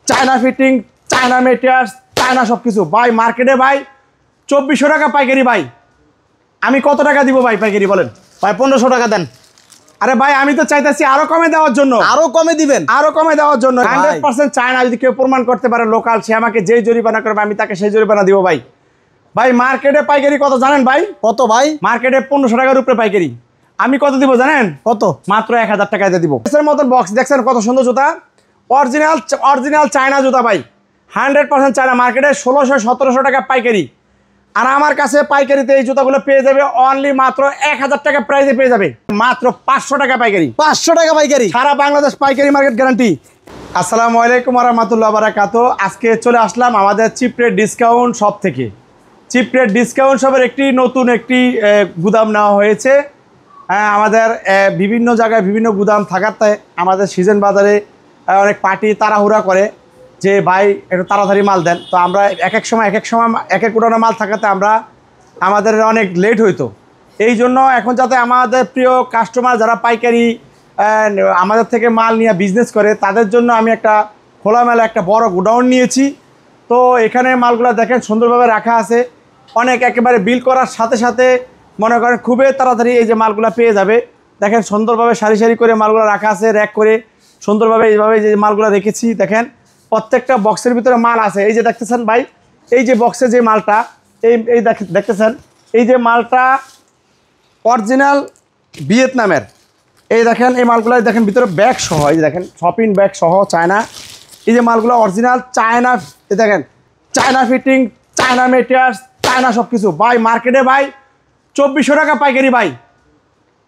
China fitting, China materials, China সব কিছু ভাই। মার্কেটে ভাই 2400 টাকা পাইকারি ভাই। আমি কত টাকা দিব ভাই পাইকারি বলেন? ভাই 1500 টাকা দেন। আরে ভাই আমি তো চাইতেছি আরো কমে দেওয়ার জন্য। আরো কমে দিবেন? আরো কমে দেওয়ার জন্য। 100% চায়না। যদি কেউ প্রমাণ করতে পারে লোকাল, সে আমাকে যেই জরিমানা করবে আমি তাকে সেই জরিমানা দিব ভাই। ভাই মার্কেটে পাইকারি কত জানেন ভাই? কত ভাই? মার্কেটে 1500 টাকার উপরে পাইকারি। আমি কত দিব জানেন? কত? মাত্র 1000 টাকায় দিব। এর মতন বক্স দেখছেন কত সুন্দর জুতা, অরিজিনাল চায়না জুতা ভাই, 100% চায়না। মার্কেটে 1600-1700 টাকা পাইকারি। আর আমার কাছে পাইকারিতে এই জুতাগুলো পেয়ে যাবে অনলি মাত্র 1000 টাকা প্রাইসে পেয়ে যাবে। মাত্র 500 টাকা পাইকারি। 500 টাকা পাইকারি, সারা বাংলাদেশ পাইকারি মার্কেট গ্যারান্টি। আসসালামু আলাইকুম ওয়া রাহমাতুল্লাহি ওয়া বারাকাতুহু। আজকে চলে আসলাম আমাদের চিপ রেট ডিসকাউন্ট শপ থেকে। চিপ রেট ডিসকাউন্ট শপের নতুন একটি গুদাম নেওয়া হয়েছে। আমাদের বিভিন্ন জায়গায় বিভিন্ন গুদাম থাকাতে আমাদের সিজন বাজারে অনেক পার্টি তাড়াহুড়া করে যে ভাই একটু তাড়াতাড়ি মাল দেন। তো আমরা এক এক সময় এক এক উড়ানো মাল থাকাতে আমাদের অনেক লেট হইতো। এই জন্য এখন যাতে আমাদের প্রিয় কাস্টমার যারা পাইকারি আমাদের থেকে মাল নিয়ে বিজনেস করে, তাদের জন্য আমি একটা খোলামেলা একটা বড় গোডাউন নিয়েছি। তো এখানে মালগুলো দেখেন সুন্দরভাবে রাখা আছে। অনেক একেবারে বিল করার সাথে সাথে মনে করেন খুবই তাড়াতাড়ি এই যে মালগুলো পেয়ে যাবে। দেখেন সুন্দরভাবে সারি সারি করে মালগুলো রাখা আছে, র্যাক করে সুন্দরভাবে এইভাবে যে মালগুলো রেখেছি। দেখেন প্রত্যেকটা বক্সের ভিতরে মাল আছে। এই যে দেখতেছেন ভাই, এই যে বক্সে যে মালটা এই দেখতেছেন, এই যে মালটা অরিজিনাল ভিয়েতনামের। এই দেখেন এই মালগুলো দেখেন ভিতরে ব্যাগ সহ, এই যে দেখেন শপিং ব্যাগ সহ চায়না। এই যে মালগুলো অরিজিনাল চায়না, এই দেখেন China fitting, China materials, China সব কিছু ভাই। মার্কেটে ভাই 2400 টাকা পাইকারি ভাই।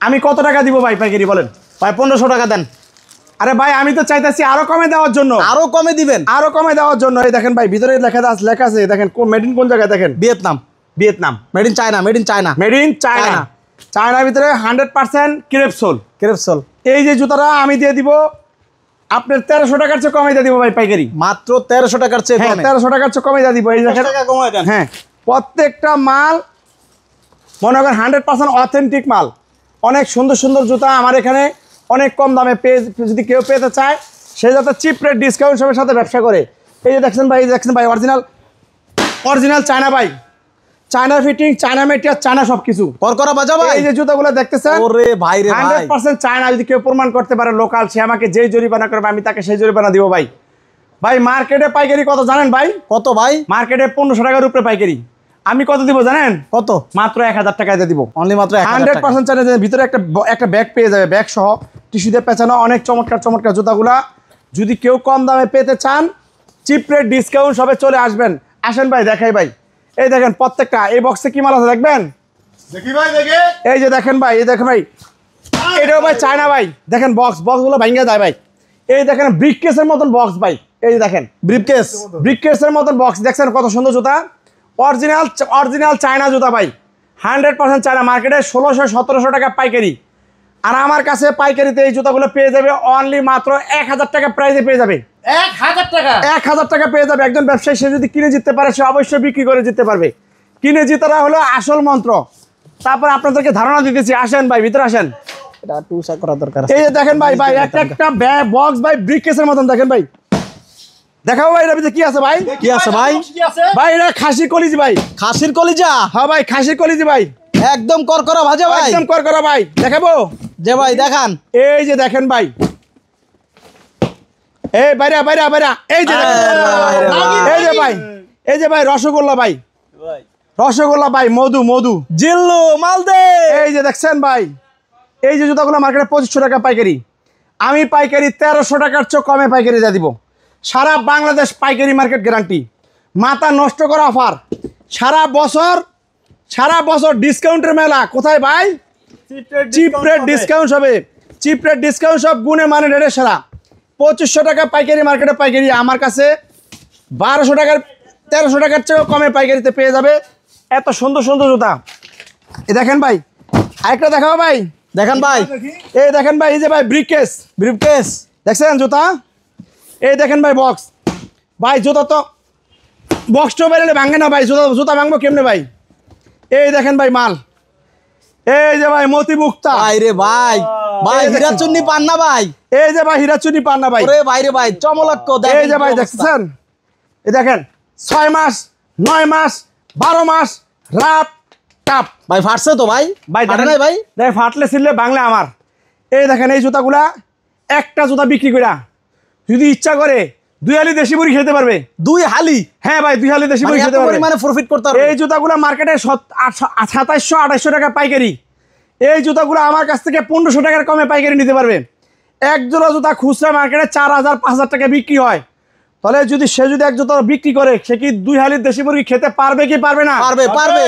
আমি কত টাকা দিব ভাই পাইকারি বলেন? ভাই 1500 টাকা দেন। আরে ভাই আমি তো চাইতেছি আরো কমে দেওয়ার জন্য। আরো কমে দিবেন? আরো কমে দেওয়ার জন্য। এই দেখেন ভাই ভিতরে লেখা আছে, দেখেন মেড ইন কোন জায়গায়, দেখেন Vietnam. Made in China, made in China, made in China. চায়নার ভিতরে 100% ক্রেপসোল। এই যে জুতাটা আমি দিয়ে দিব আপনার 1300 টাকার চেয়ে কমে দিয়ে দিব ভাই পাইকারি। মাত্র 1300 টাকার চেয়ে কমে? 1300 টাকার চেয়ে কমে দিয়ে দিব। এই দেখেন টাকা কমায় দেন। হ্যাঁ, প্রত্যেকটা মাল মনে করেন 100% অথেন্টিক মাল। অনেক সুন্দর সুন্দর জুতা আমার এখানে অনেক কম দামে যদি কেউ পেতে চায়, সে যাতে চিপ রেট ডিসকাউন্ট শপের সাথে ব্যবসা করে। এই যে দেখছেন ভাই, অরিজিনাল চায়না ভাই, China fitting, China material, China সবকিছু করকরা বাজা ভাই। এই যে জুতাগুলো দেখতেছেন, ওরে ভাই রে ভাই, 100% চায়না। যদি কেউ প্রমাণ করতে পারে লোকাল, সে আমাকে যেই জরিমানা করবে আমি তাকে সেই জরিমানা দিব ভাই। ভাই মার্কেটে পাইকারি কত জানেন ভাই? কত ভাই? মার্কেটে 1500 টাকার উপরে পাইকারি। আমি কত দিব জানেন? কত? মাত্র 1000 টাকায় দিয়ে দিব। অনলি মাত্র 100% চায়না। ভিতরে একটা ব্যাগ পেয়ে যাবে, ব্যাগ সহ টিস্যু দিয়ে পেঁচানো। অনেক চমৎকার জুতাগুলা যদি কেউ কম দামে পেতে চান, চিপ রেট ডিসকাউন্ট সবে চলে আসবেন। আসেন ভাই দেখাই ভাই। এই দেখেন প্রত্যেকটা এই বক্সে কি মাল আছে দেখবেন? দেখি ভাই, দেখে। এই যে দেখেন ভাই, এই দেখেন ভাই, এটাও ভাই চায়না ভাই। দেখেন বক্সগুলো ভাঙা যায় ভাই। এই দেখেন ব্রিফকেসের মতন বক্স ভাই। এই যে দেখেন ব্রিফকেসের মতন বক্স দেখছেন কত সুন্দর জুতা। অরিজিনাল চায়না জুতা ভাই, 100% চায়না। মার্কেটে 1600-1700 টাকা পাইকারি। আর আমার কাছে পাইকারিতে এই জুতাগুলো পেয়ে যাবে অনলি মাত্র 1000 টাকা প্রাইসে পেয়ে যাবে। 1000 টাকা? 1000 টাকা পেয়ে যাবে। একজন ব্যবসায়ী সে যদি কিনে জিততে পারে, সে অবশ্যই বিক্রি করে জিততে পারবে। কিনে জিতাটা হলো আসল মন্ত্র। তারপর আপনাদেরকে ধারণা দিতেছি, আসেন ভাই ভিতরে আসেন। এটা টুসা করা দরকার। এই যে দেখেন ভাই, একটা বক্স ভাই ব্রিফকেসের মতন। দেখেন ভাই, দেখাও ভাই এর ভিতরে কি আছে ভাই? কি আছে ভাই? ভাই এটা খাসির কলিজি ভাই। খাসির কলিজা? হ্যাঁ ভাই, খাসির কলিজি ভাই, একদম করকরা ভাজা ভাই, একদম করকরা ভাই। দেখাবো যে ভাই দেখান। এই যে দেখেন ভাই, এই বাইরা এই যে দেখেন, এই যে ভাই রসগোল্লা ভাই, মধু জিল্লু মালদে। এই যে দেখছেন ভাই, এই যে জুতাগুলো মার্কেটে 2500 টাকা পাইকারি। আমি পাইকারি 1300 টাকার চেয়ে কমে পাইকারি দিয়ে দিব। সারা বাংলাদেশ পাইকারি মার্কেট গ্যারান্টি। মাথা নষ্ট করা অফার। সারা বছর ডিসকাউন্টের মেলা। কোথায় ভাই? চিপ রেট ডিসকাউন্ট হবে। চিপ রেট ডিসকাউন্ট সব গুণে মানে রেটে সেরা। 2500 টাকা পাইকারি মার্কেটে পাইকারি। আমার কাছে 1200 টাকার 1300 টাকার চেয়েও কমে পাইকারিতে পেয়ে যাবে। এত সুন্দর সুন্দর জুতা। এই দেখেন ভাই, আরেকটা দেখাবো ভাই। দেখান ভাই। এই দেখেন ভাই, এই যে ভাই ব্রিফকেস দেখছেন জুতা। এই দেখেন ভাই বক্স ভাই, জুতা তো বক্সটাও বেরোলে ভাঙে না ভাই। জুতা ভাঙবো কেমনে ভাই? এই দেখেন ভাই মাল। এই যে ভাই মতি মুক্তা, ভাই রে ভাই, ভাই হীরা চুন্নি পান না ভাই? এই যে ভাই হীরাচুনি পান না ভাই, ওরে ভাই রে ভাই, চমলক্ষ এই যে ভাই দেখছেন, এই দেখেন 6 মাস 9 মাস 12 মাস রাপ টাপ ভাই ফাটছে তো ভাই? ভাই ফাটে দেখেন নাই ভাই? দেখেন ফাটলে ছিললে বাংলা আমার। এই দেখেন এই জুতাগুলা একটা জুতা বিক্রি করা যদি ইচ্ছা করে 2 হালি দেশি মুড়ি খেতে পারবে। 2 হালি? হ্যাঁ ভাই 2 হালি দেশি মানে মুড়ি এত খেতে পারবে। পরিমাণে প্রফিট করতে পারবে? এই জুতাগুলা মার্কেটে 2700-2800 টাকা পাইকারি, এই জুতাগুলো আমার কাছ থেকে 1500 টাকার কমে পাইকারি নিতে পারবে। এক জোড়া জুতা খুচরা মার্কেটে 4000-5000 টাকা বিক্রি হয়, তাহলে যদি সে যদি এক জুতা বিক্রি করে সে কি 2 হালির দেশি মুরগি খেতে পারবে কি পারবে না? পারবে পারবে।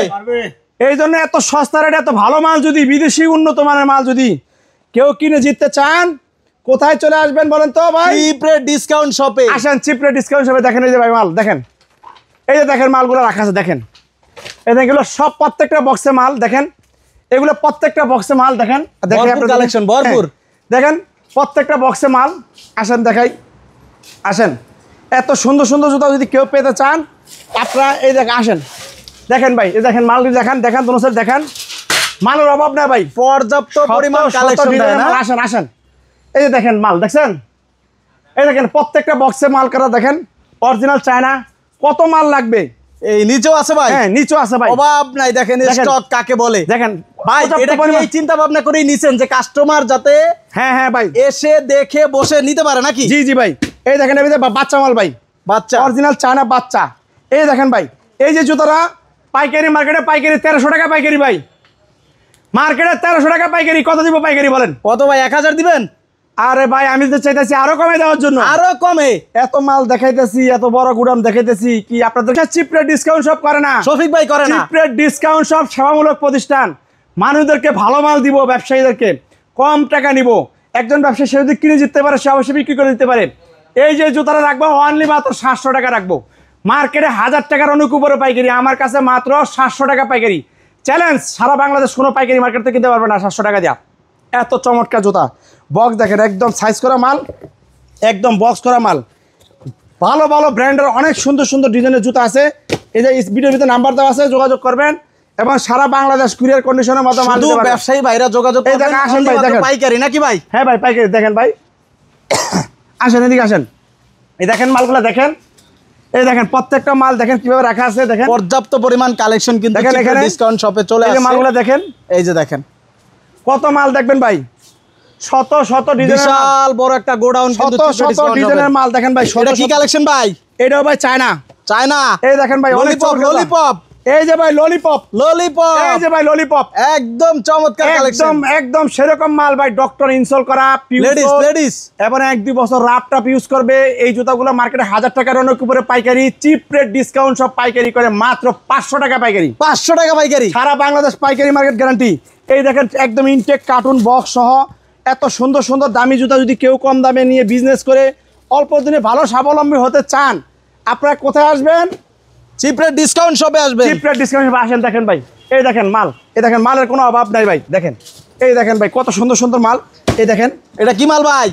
এই জন্য এত সস্তা রেটে এত ভালো মাল যদি বিদেশি উন্নত মানের মাল যদি কেউ কিনে জিততে চান কোথায় চলে আসবেন বলেন তো ভাই? চিপ রেট ডিসকাউন্ট শপে আসেন, চিপ রেট ডিসকাউন্ট শপে। দেখেন এই যে ভাই মাল দেখেন, এই যে দেখেন মালগুলো রাখা আছে দেখেন, এগুলো সব প্রত্যেকটা বক্সে মাল দেখেন, এগুলো প্রত্যেকটা বক্সে মাল দেখেন, ভরপুর কালেকশন, ভরপুর। দেখেন প্রত্যেকটা বক্সে মাল। আসেন দেখাই, আসেন। এত সুন্দর সুন্দর জুতা যদি কেউ পেতে চান আপনারা এই দেখেন, আসেন দেখেন ভাই, এই দেখেন মালগুলি দেখেন, দেখেন দোনো সাইড দেখেন, মালের অভাব নাই ভাই, পর্যাপ্ত পরিমাণ কালেকশন দেয় না? আসেন আসেন, এই যে দেখেন মাল দেখছেন, এই দেখেন প্রত্যেকটা বক্সে মাল করা দেখেন, অরিজিনাল চায়না। কত মাল লাগবে? এই নিচেও আছে ভাই? হ্যাঁ নিচেও আছে ভাই, অভাব নাই। দেখেন দেখেন। স্টক কাকে বলে দেখেন ভাই, পর্যাপ্ত এটা কি পরিমাণ- এই চিন্তা ভাবনা করেই নিছেন যে কাস্টমার যাতে হ্যাঁ হ্যাঁ ভাই, এসে দেখে বসে নিতে পারে নাকি? জি জি ভাই, এই দেখেন এই যে বাচ্চা মাল ভাই, বাচ্চা অরিজিনাল চায়না বাচ্চা। এই দেখেন ভাই, এই যে জুতাটা পাইকারি মার্কেটে পাইকারি 1300 টাকা পাইকারি ভাই, মার্কেটে 1300 টাকা পাইকারি। কত দিব পাইকারি বলেন? কত ভাই? 1000 দিবেন? আরে ভাই আমি তো চাইতেছি আরো কমে দেওয়ার জন্য, আরো কমে? এত মাল দেখাইতেছি, এত বড় গুদাম দেখাইতেছি, কি আপনাদের চিপ রেট ডিসকাউন্ট সব করে না? শফিক ভাই করে না? চিপ রেট ডিসকাউন্ট সব সেবামূলক প্রতিষ্ঠান, মানুষদেরকে ভালো মাল দিব, ব্যবসায়ীদেরকে কম টাকা নিব। একজন ব্যবসায়ী সে যদি কিনে জিততে পারে সে অবশ্যই বিক্রি করে দিতে পারে। এই যে জুতাটা রাখবো অনলি মাত্র 700 টাকা রাখবো, মার্কেটে 1000 টাকার অনেক উপরে পাইকারি, আমার কাছে মাত্র 700 টাকা পাইকারি। চ্যালেঞ্জ, সারা বাংলাদেশ কোনো পাইকারি মার্কেট থেকে কিনতে পারবে না 700 টাকা দেওয়া। এত চমৎকার জুতা, বক্স দেখেন একদম সাইজ করা মাল, একদম বক্স করা মাল, ভালো ভালো ব্র্যান্ডের অনেক সুন্দর সুন্দর ডিজাইনের জুতা আছে। এই যে ভিডিওর ভিতরে নাম্বার দেওয়া আছে, যোগাযোগ করবেন এবং সারা বাংলাদেশ কুরিয়ার কন্ডিশনের মধ্যে মাল শুধু দিতে পারবেন। ব্যবসায়ী ভাইরা যোগাযোগ এই করবেন, দেখেন, আসেন ভাই, only মাত্র দেখেন। পাইকারি নাকি ভাই? হ্যাঁ ভাই পাইকারি দেখেন ভাই, আসেন এদিকে আসেন, এই দেখেন মালগুলো দেখেন, এই দেখেন প্রত্যেকটা মাল দেখেন কিভাবে রাখা আছে দেখেন, পর্যাপ্ত পরিমাণ কালেকশন কিন্তু দেখেন এখানে ডিসকাউন্ট শপে চলে এই যে আসছে। মালগুলো দেখেন, এই যে দেখেন কত মাল দেখবেন ভাই, শত শত ডিজাইনের মাল, বিশাল বড় একটা গোডাউন কিন্তু শত শত ডিজাইনের মাল দেখেন ভাই, শত এটা কি শত- কালেকশন ভাই? এটাও ভাই চায়না। চায়না? এই দেখেন ভাই অনেক ললিপপ চমৎকার। ললিপপ এই যে ভাই ললিপপ, ললিপপ এই যে ভাই ললিপপ, একদম চমৎকার কালেকশন। একদম একদম সেরকম মাল ভাই, ডক্টর ইনসোল করা লেডিস লেডিস এবং 1-2 বছর রাফটাপ ইউজ করবে। এই জুতাগুলো মার্কেটে 1000 টাকার অনেক উপরে পাইকারি, চিপ রেট ডিসকাউন্ট সব পাইকারি করে মাত্র 500 টাকা পাইকারি, 500 টাকা পাইকারি। সারা বাংলাদেশ পাইকারি মার্কেট গ্যারান্টি। এই দেখেন একদম ইনটেক কার্টুন বক্স সহ এত সুন্দর সুন্দর দামি জুতা যদি কেউ কম দামে নিয়ে বিজনেস করে অল্প দিনে ভালো স্বাবলম্বী হতে চান আপনারা কোথায় আসবেন? চিপ রেট ডিসকাউন্ট শপে আসবেন। চিপ রেট ডিসকাউন্ট আসেন। দেখেন ভাই, এই দেখেন মাল, এই দেখেন মালের কোনো অভাব নাই ভাই, দেখেন এই দেখেন ভাই কত সুন্দর সুন্দর মাল। এই দেখেন এটা কি মাল ভাই?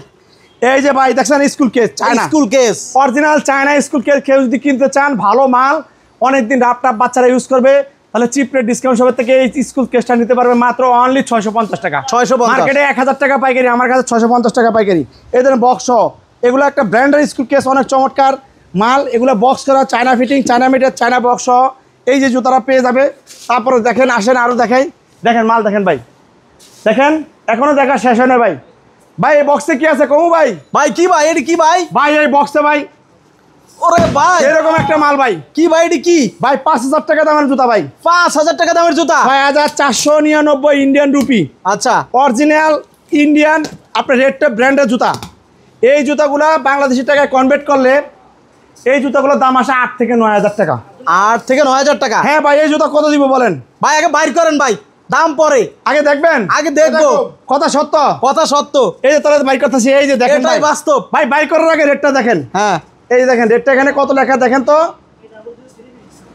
এই যে ভাই দেখছেন school case China, school case original China school case. কেউ যদি কিনতে চান ভালো মাল, অনেকদিন রাফটাপ বাচ্চারা ইউজ করবে, তাহলে চিপ রেট ডিসকাউন্ট শপের থেকে এই স্কুল কেসটা নিতে পারবে মাত্র অনলি 650 টাকা। 650 মার্কেটে 1000 টাকা পাইকারি, আমার কাছে 650 টাকা পাইকারি। এই ধরনের বক্স সহ এগুলো একটা ব্র্যান্ডের স্কুল কেস, অনেক চমৎকার মাল। এগুলো বক্স করা China fitting, China metre, China box সহ এই যে জুতারা পেয়ে যাবে। তারপরে দেখেন, আসেন আরও দেখাই, দেখেন মাল দেখেন ভাই, দেখেন এখনো দেখা শেষ হয় না ভাই। ভাই এই বক্সে কি আছে কমু ভাই? ভাই কি ভাই? এটা কি ভাই? ভাই এই বক্সে ভাই ওরে ভাই এরকম একটা মাল ভাই, কি ভাই? এটা কি ভাই 5000 টাকা দামের জুতা ভাই, 5000 টাকা দামের জুতা? 6499 ইন্ডিয়ান রুপি, আচ্ছা অরিজিনাল ইন্ডিয়ান আপনার রেডটা ব্র্যান্ডের জুতা। এই জুতাগুলা বাংলাদেশি টাকায় কনভার্ট করলে এই জুতাগুলোর দাম আসে 8 থেকে 9000 টাকা। 8 থেকে 9000 টাকা? হ্যাঁ ভাই, এই জুতা কত দিব বলেন? ভাই আগে বাইর করেন ভাই, দাম পরে, আগে দেখবেন, আগে দেখবো। কথা সত্য, কথা সত্য, এই যে তাহলে বাইর করতেছি, এই যে দেখেন এটাই ভাই বাস্তব। ভাই, বাইর করার আগে রেটটা দেখেন। হ্যাঁ এই যে দেখেন রেটটা এখানে কত লেখা দেখেন তো,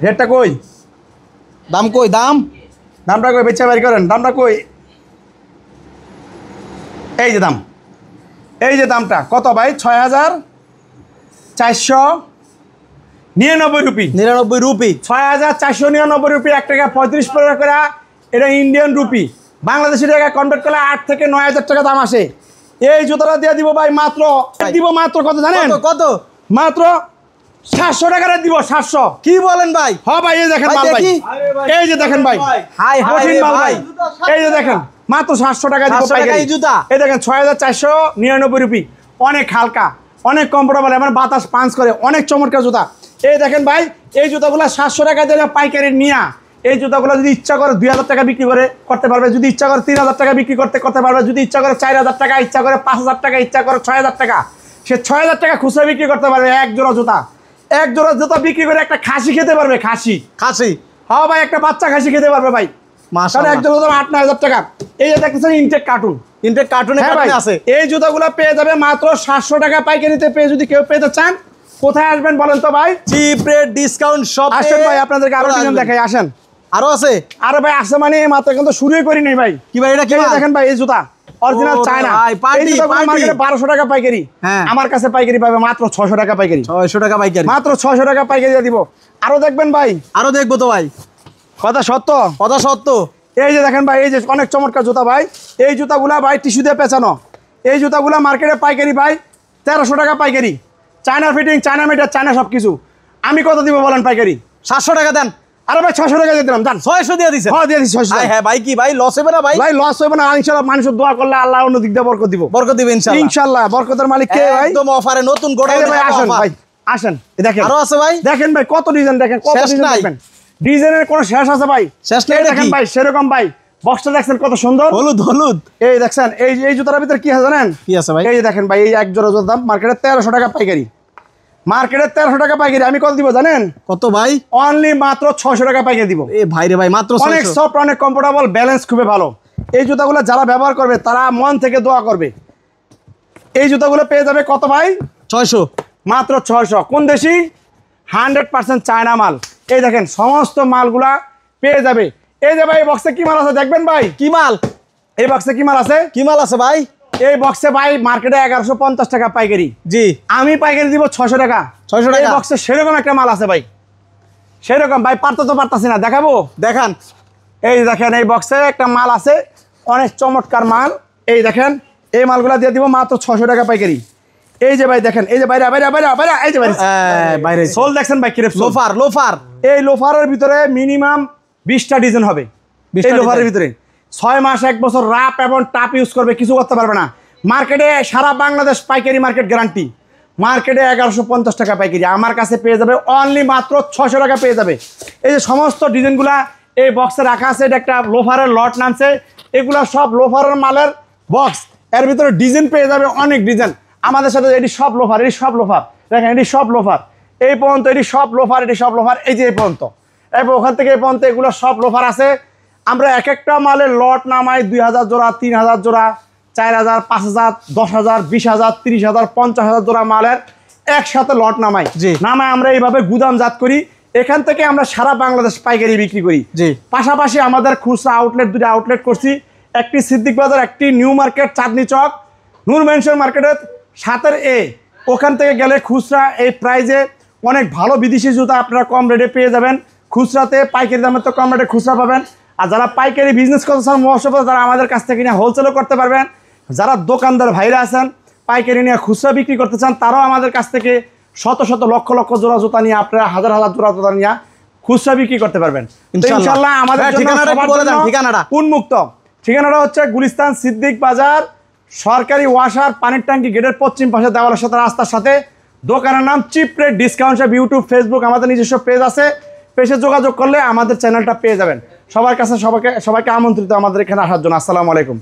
রেটটা কই, দাম কই? দামটা কই, বেচা বাইর করেন, দামটা কই, এই যে দাম, এই যে দামটা কত ভাই, 6499 রুপি, 99 রুপি। 6499 রুপি, 1 টাকা 35 পয়সা করে, এটা ইন্ডিয়ান রুপি। বাংলাদেশি টাকা কনভার্ট করলে 8 থেকে 9,000 টাকা দাম আসে। এই জুতাটা দিয়ে দিব ভাই মাত্র কত জানেন? কত মাত্র 700 টাকা রেট দিব। 700। কি বলেন ভাই? হ্যাঁ ভাই, এই দেখেন ভাই মাল ভাই, দেখি। এই যে দেখেন ভাই, হাই হাই কঠিন রে মাল ভাই, ভাই। এই যে দেখেন মাত্র 700 টাকা দিব 700 টাকা পাইকারি। এই জুতা? এই দেখেন 6,499 রুপি, অনেক হালকা, অনেক কমফোর্টেবল, এবার বাতাস পাঞ্চ করে, অনেক চমৎকার জুতা। এই দেখেন ভাই, এই জুতাগুলো 700 টাকা দিয়ে পাইকারি নিয়া এই জুতাগুলো যদি ইচ্ছা করে 2,000 টাকা বিক্রি করতে পারবে, যদি ইচ্ছা করে 3,000 টাকা বিক্রি করতে পারবে, যদি ইচ্ছা করে 4,000 টাকা, ইচ্ছা করে 5,000 টাকা, ইচ্ছা করে 6,000 টাকা, সে 6,000 টাকা খুচরা বিক্রি করতে পারবে। এক জোড়া জুতা বিক্রি করে একটা খাসি খেতে পারবে। খাসি হ্যাঁ ভাই, একটা বাচ্চা খাসি খেতে পারবে ভাই। কারণ এক জোড়া 8-9,000 টাকা। এই যে দেখতেছেন ইনটেক কার্টুন, হ্যাঁ ভাই আছে। এই জুতাগুলো পেয়ে যাবে মাত্র 700 টাকা পাইকারিতে। পেয়ে যদি কেউ পেতে চান, কোথায় আসবেন বলেন তো ভাই? Chip rate discount shop. আসেন ভাই, আপনাদেরকে আরো ডিজাইন দেখাই, আসেন। আরো আছে? আরে ভাই আছে মানে মাত্র কিন্তু শুরুই করি নাই ভাই। কি ভাই এটা কি? দেখেন ভাই, এই জুতা অরিজিনাল চায়না, এই জুতাগুলো মার্কেটে 1200 টাকা পাইকারি, আমার কাছে পাইকারি পাবে মাত্র 600 টাকা পাইকারি। 600 টাকা পাইকারি, মাত্র 600 টাকা পাইকারি দিয়ে দিব। আরো দেখবেন ভাই? আরো দেখবো তো ভাই, কথা সত্য। এই যে দেখেন ভাই, এই যে অনেক চমৎকার জুতা ভাই। এই জুতাগুলা ভাই টিস্যু দিয়ে পেঁচানো। এই জুতাগুলা মার্কেটে পাইকারি ভাই 1300 টাকা পাইকারি। China fitting, China metre, China সবকিছু। আমি কত দিব বলেন পাইকারি? 700 টাকা দেন। আরে ভাই 600 টাকা দিয়ে দিলাম, জান। 600 দিয়ে দিছেন? হ্যাঁ দিয়ে দিছি 600। হ্যাঁ ভাই, কি ভাই লস হবে না ভাই? ভাই লস হবে না, ইনশাআল্লাহ। মানুষের দোয়া করলে আল্লাহ অন্য দিক দিয়ে বরকত দিব। বরকত দিবেন ইনশাআল্লাহ। ইনশাআল্লাহ, বরকতের মালিক কে ভাই? একদম অফারে নতুন এই গোডাউন। যে ভাই আসেন ভাই, আসেন। এই দেখেন আরো আছে ভাই? দেখেন ভাই কত ডিজাইন, দেখেন কত শেষ ডিজাইন নাই। দেখবেন। ডিজাইনের কোনো শেষ আছে ভাই? শেষ নাই। এই দেখেন ভাই, সেরকম ভাই বক্সটা দেখছেন কত সুন্দর, হলুদ। এই দেখছেন এই জুতার ভিতরে কি আছে জানেন? কি আছে ভাই? এই যে দেখেন ভাই, এই এক জোড়া জুতার দাম মার্কেটে 1300 টাকা পাইকারি। মার্কেটে 1300 টাকা পাইকারি। আমি কত দিব জানেন? কত ভাই? অনলি মাত্র 600 টাকা পাইকারি দিব। এ ভাই রে ভাই, মাত্র 600। অনেক সফট, অনেক কমফোর্টেবল, ব্যালেন্স খুবই ভালো। এই জুতাগুলো যারা ব্যবহার করবে তারা মন থেকে দোয়া করবে। এই জুতাগুলো পেয়ে যাবে কত ভাই? 600। মাত্র 600। কোন দেশি? 100% চায়না মাল। এই দেখেন সমস্ত মালগুলা পেয়ে যাবে। এই যে ভাই বক্সে কি মাল আছে দেখবেন ভাই? কি মাল? এই বক্সে কি মাল আছে? কি মাল আছে ভাই? এই বক্সে ভাই মার্কেটে 1150 টাকা পাইকারি, জি আমি পাইকারি দিব 600 টাকা। 600 টাকা। এই বক্সে সেরকম একটা মাল আছে ভাই, সেরকম ভাই পারতাছি না, দেখাবো? দেখান। এই দেখেন এই বক্সে একটা মাল আছে, অনেক চমৎকার মাল। এই দেখেন এই মালগুলা দিয়ে দিব মাত্র 600 টাকা পাইকারি। এই যে ভাই দেখেন, এই যে বাইরে এই যে বাইরে সোল দেখছেন ভাই, কিরে লোফার। এই লোফারের ভিতরে মিনিমাম 20টা ডিজাইন হবে। এই লোফারের ভিতরে 6 মাস 1 বছর রাপ এবং টাপ ইউজ করবে, কিছু করতে পারবে না। মার্কেটে সারা বাংলাদেশ পাইকারি মার্কেট গ্যারান্টি। মার্কেটে 1150 টাকা পাইকারি, আমার কাছে পেয়ে যাবে অনলি মাত্র 600 টাকা পেয়ে যাবে। এই যে সমস্ত ডিজাইনগুলা এই বক্সে রাখা আছে, এটা একটা লোফারের লট নামছে, এগুলা সব লোফারের মালের বক্স। এর ভিতরে ডিজাইন পেয়ে যাবে অনেক ডিজাইন। আমাদের সাথে এটি সব লোফার, দেখেন এটি সব লোফার। এই পর্যন্ত এটি সব লোফার, এই যে এই পর্যন্ত, এরপর ওখান থেকে এই পর্যন্ত এগুলো সব লোফার আছে। আমরা এক একটা মালের লট নামাই 2000 জোড়া, 3000 জোড়া, 4000, 5000, 10000, 20000, 30000, 50000 জোড়া মালের একসাথে লট নামাই। নামায় আমরা এইভাবে গুদামজাত করি। এখান থেকে আমরা সারা বাংলাদেশ পাইকারি বিক্রি করি। পাশাপাশি আমাদের খুচরা আউটলেট, 2টা আউটলেট করছি, একটি সিদ্দিক বাজার, একটি নিউ মার্কেট চাঁদনি চক, নূর মেনশন মার্কেটের 7 এ। ওখান থেকে গেলে খুচরা এই প্রাইজে অনেক ভালো বিদেশি জুতা আপনারা কম রেটে পেয়ে যাবেন। খুচরাতে পাইকারি দামে তো কম রেটে খুচরা পাবেন। আর যারা পাইকারি বিজনেস করতে চান মহসভা, তারা আমাদের কাছ থেকে নিয়ে হোলসেলও করতে পারবেন। যারা দোকানদার ভাইরা আছেন পাইকারি নিয়ে খুচরা বিক্রি করতে চান, তারাও আমাদের কাছ থেকে শত শত লক্ষ লক্ষ জোড়া জুতা নিয়ে, আপনারা হাজার হাজার জোড়া জুতা নিয়ে খুচরা বিক্রি করতে পারবেন ইনশাআল্লাহ। আমাদের ঠিকানাটা উন্মুক্ত। ঠিকানাটা হচ্ছে গুলিস্তান সিদ্দিক বাজার, সরকারি ওয়াসার পানির ট্যাঙ্কি গেটের পশ্চিম পাশে দেওয়ালের সাথে রাস্তার সাথে। দোকানের নাম chip rate discount. YouTube, Facebook আমাদের নিজস্ব পেজ আছে, পেজে যোগাযোগ করলে আমাদের চ্যানেলটা পেয়ে যাবেন। সবার কাছে সবাইকে আমন্ত্রিত আমাদের এখানে আসার জন্য। আসসালামু আলাইকুম।